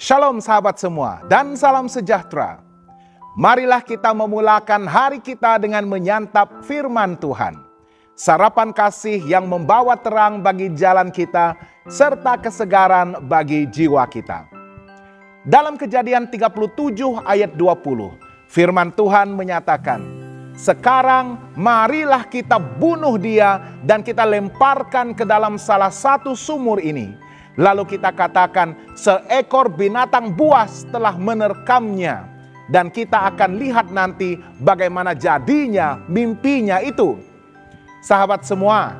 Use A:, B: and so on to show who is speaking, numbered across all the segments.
A: Shalom sahabat semua dan salam sejahtera. Marilah kita memulakan hari kita dengan menyantap firman Tuhan. Sarapan kasih yang membawa terang bagi jalan kita serta kesegaran bagi jiwa kita. Dalam Kejadian 37 ayat 20, firman Tuhan menyatakan, "Sekarang marilah kita bunuh dia dan kita lemparkan ke dalam salah satu sumur ini. Lalu kita katakan, seekor binatang buas telah menerkamnya. Dan kita akan lihat nanti bagaimana jadinya mimpinya itu." Sahabat semua,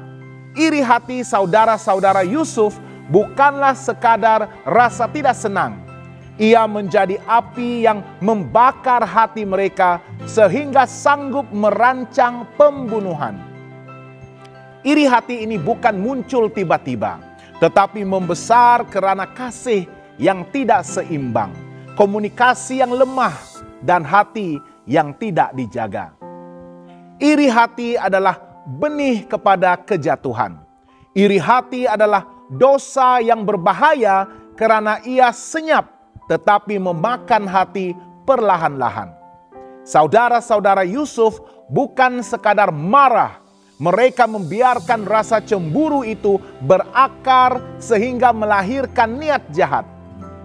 A: iri hati saudara-saudara Yusuf bukanlah sekadar rasa tidak senang. Ia menjadi api yang membakar hati mereka sehingga sanggup merancang pembunuhan. Iri hati ini bukan muncul tiba-tiba, tetapi membesar karena kasih yang tidak seimbang, komunikasi yang lemah, dan hati yang tidak dijaga. Iri hati adalah benih kepada kejatuhan. Iri hati adalah dosa yang berbahaya karena ia senyap, tetapi memakan hati perlahan-lahan. Saudara-saudara Yusuf bukan sekadar marah. Mereka membiarkan rasa cemburu itu berakar sehingga melahirkan niat jahat.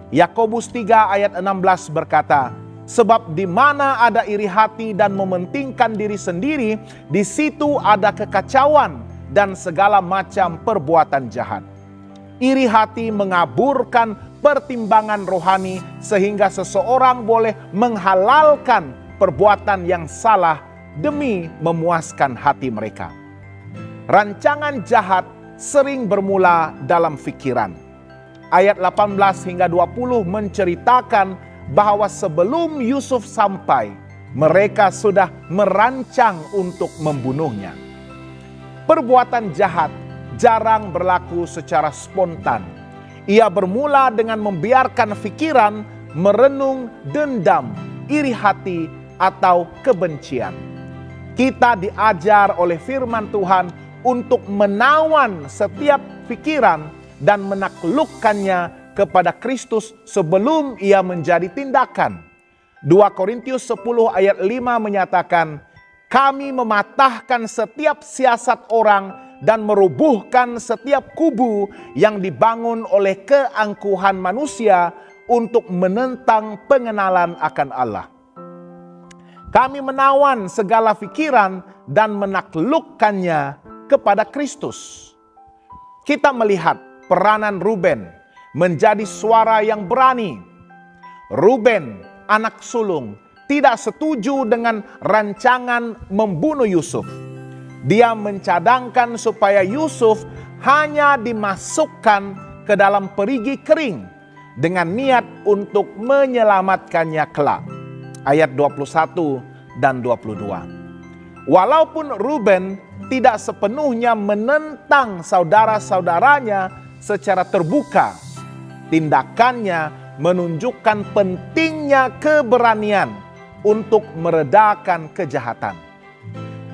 A: Yakobus 3 ayat 16 berkata, "Sebab di mana ada iri hati dan mementingkan diri sendiri, di situ ada kekacauan dan segala macam perbuatan jahat." Iri hati mengaburkan pertimbangan rohani sehingga seseorang boleh menghalalkan perbuatan yang salah demi memuaskan hati mereka. Rancangan jahat sering bermula dalam pikiran. Ayat 18 hingga 20 menceritakan bahwa sebelum Yusuf sampai, mereka sudah merancang untuk membunuhnya. Perbuatan jahat jarang berlaku secara spontan. Ia bermula dengan membiarkan pikiran merenung dendam, iri hati, atau kebencian. Kita diajar oleh firman Tuhan untuk menawan setiap pikiran dan menaklukkannya kepada Kristus sebelum ia menjadi tindakan. 2 Korintus 10 ayat 5 menyatakan, "Kami mematahkan setiap siasat orang dan merubuhkan setiap kubu yang dibangun oleh keangkuhan manusia untuk menentang pengenalan akan Allah." Kami menawan segala pikiran dan menaklukkannya kepada Kristus. Kita melihat peranan Ruben menjadi suara yang berani. Ruben, anak sulung, tidak setuju dengan rancangan membunuh Yusuf. Dia mencadangkan supaya Yusuf hanya dimasukkan ke dalam perigi kering dengan niat untuk menyelamatkannya kelak. Ayat 21 dan 22. Walaupun Ruben tidak sepenuhnya menentang saudara-saudaranya secara terbuka, tindakannya menunjukkan pentingnya keberanian untuk meredakan kejahatan.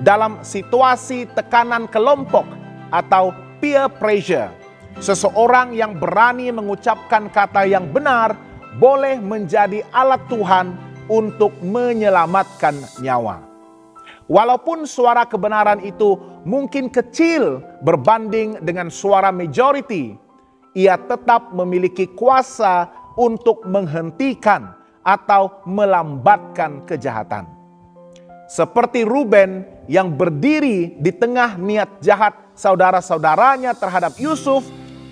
A: Dalam situasi tekanan kelompok atau peer pressure, seseorang yang berani mengucapkan kata yang benar boleh menjadi alat Tuhan untuk menyelamatkan nyawa. Walaupun suara kebenaran itu mungkin kecil berbanding dengan suara majority, ia tetap memiliki kuasa untuk menghentikan atau melambatkan kejahatan. Seperti Ruben yang berdiri di tengah niat jahat saudara-saudaranya terhadap Yusuf,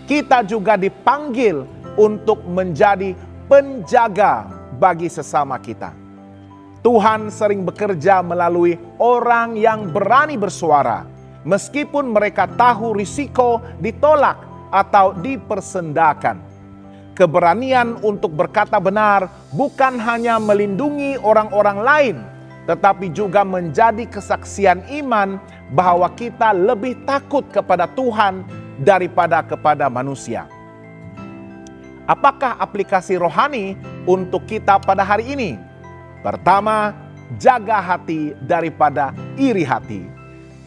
A: kita juga dipanggil untuk menjadi penjaga bagi sesama kita. Tuhan sering bekerja melalui orang yang berani bersuara, meskipun mereka tahu risiko ditolak atau dipersendakan. Keberanian untuk berkata benar bukan hanya melindungi orang-orang lain, tetapi juga menjadi kesaksian iman bahwa kita lebih takut kepada Tuhan daripada kepada manusia. Apakah aplikasi rohani untuk kita pada hari ini? Pertama, jaga hati daripada iri hati.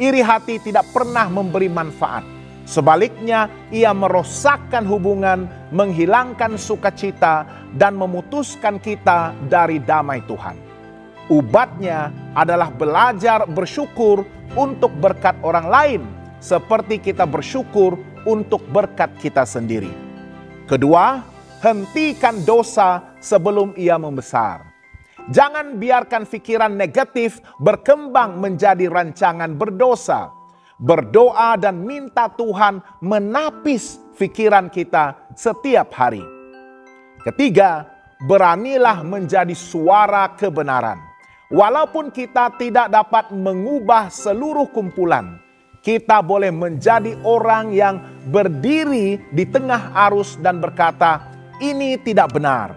A: Iri hati tidak pernah memberi manfaat. Sebaliknya, ia merosakkan hubungan, menghilangkan sukacita, dan memutuskan kita dari damai Tuhan. Ubatnya adalah belajar bersyukur untuk berkat orang lain, seperti kita bersyukur untuk berkat kita sendiri. Kedua, hentikan dosa sebelum ia membesar. Jangan biarkan pikiran negatif berkembang menjadi rancangan berdosa. Berdoa dan minta Tuhan menapis pikiran kita setiap hari. Ketiga, beranilah menjadi suara kebenaran. Walaupun kita tidak dapat mengubah seluruh kumpulan, kita boleh menjadi orang yang berdiri di tengah arus dan berkata, "Ini tidak benar."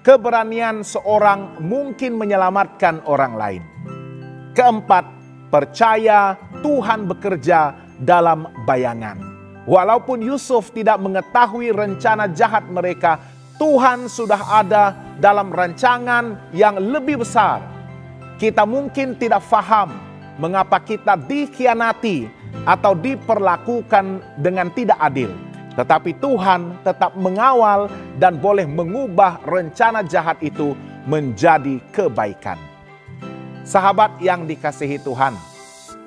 A: Keberanian seorang mungkin menyelamatkan orang lain. Keempat, percaya Tuhan bekerja dalam bayangan. Walaupun Yusuf tidak mengetahui rencana jahat mereka, Tuhan sudah ada dalam rancangan yang lebih besar. Kita mungkin tidak faham mengapa kita dikhianati atau diperlakukan dengan tidak adil. Tetapi Tuhan tetap mengawal dan boleh mengubah rencana jahat itu menjadi kebaikan. Sahabat yang dikasihi Tuhan,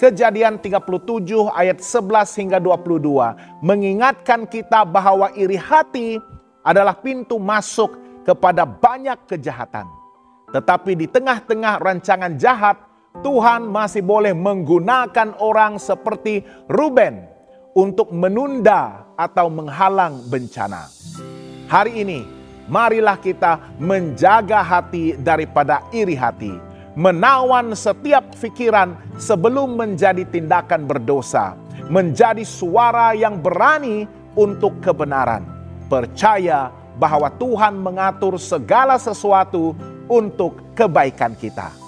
A: Kejadian 37 ayat 11 hingga 22 mengingatkan kita bahwa iri hati adalah pintu masuk kepada banyak kejahatan. Tetapi di tengah-tengah rancangan jahat, Tuhan masih boleh menggunakan orang seperti Ruben untuk menunda atau menghalang bencana. Hari ini, marilah kita menjaga hati daripada iri hati. Menawan setiap pikiran sebelum menjadi tindakan berdosa. Menjadi suara yang berani untuk kebenaran. Percaya bahwa Tuhan mengatur segala sesuatu untuk kebaikan kita.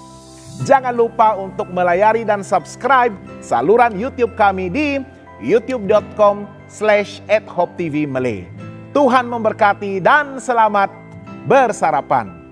A: Jangan lupa untuk melayari dan subscribe saluran YouTube kami di youtube.com/@hopetv Malay. Tuhan memberkati dan selamat bersarapan.